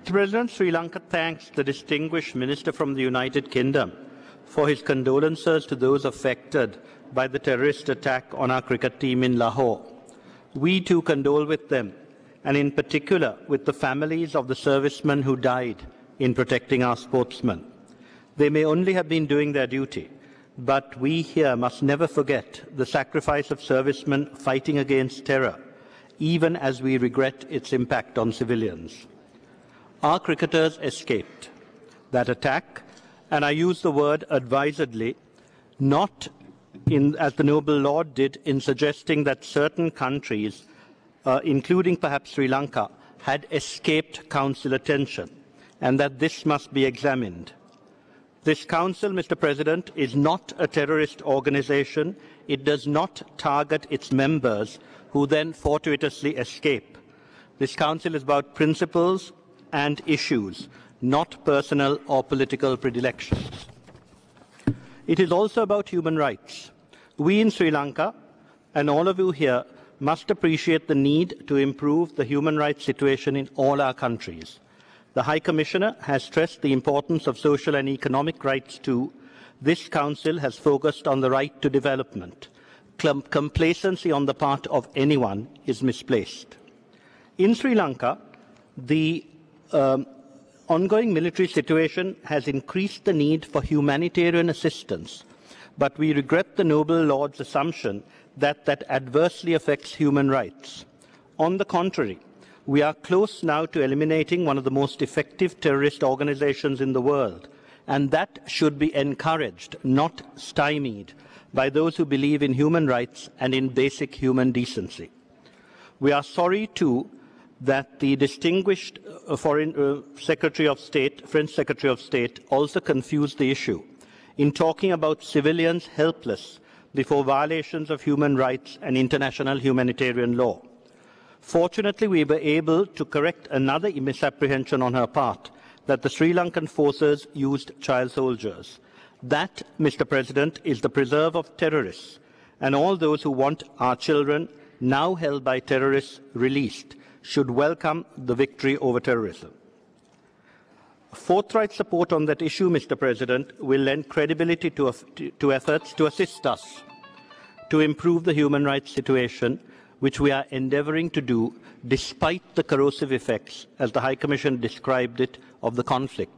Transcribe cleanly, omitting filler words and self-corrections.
Mr. President, Sri Lanka thanks the distinguished Minister from the United Kingdom for his condolences to those affected by the terrorist attack on our cricket team in Lahore. We too condole with them, and in particular with the families of the servicemen who died in protecting our sportsmen. They may only have been doing their duty, but we here must never forget the sacrifice of servicemen fighting against terror, even as we regret its impact on civilians. Our cricketers escaped that attack, and I use the word advisedly, not as the noble Lord did in suggesting that certain countries, including perhaps Sri Lanka, had escaped Council attention, and that this must be examined. This Council, Mr. President, is not a terrorist organization. It does not target its members who then fortuitously escape. This Council is about principles and issues, not personal or political predilections. It is also about human rights. We in Sri Lanka, and all of you here, must appreciate the need to improve the human rights situation in all our countries. The High Commissioner has stressed the importance of social and economic rights too. This Council has focused on the right to development. Complacency on the part of anyone is misplaced. In Sri Lanka, the ongoing military situation has increased the need for humanitarian assistance, but we regret the noble Lord's assumption that that adversely affects human rights. On the contrary, we are close now to eliminating one of the most effective terrorist organizations in the world, and that should be encouraged, not stymied, by those who believe in human rights and in basic human decency. We are sorry, too, that the distinguished Secretary of State, French Secretary of State, also confused the issue in talking about civilians helpless before violations of human rights and international humanitarian law. Fortunately, we were able to correct another misapprehension on her part, that the Sri Lankan forces used child soldiers. That, Mr. President, is the preserve of terrorists, and all those who want our children, now held by terrorists, released, should welcome the victory over terrorism. Forthright support on that issue, Mr. President, will lend credibility to efforts to assist us to improve the human rights situation, which we are endeavouring to do despite the corrosive effects, as the High Commission described it, of the conflict.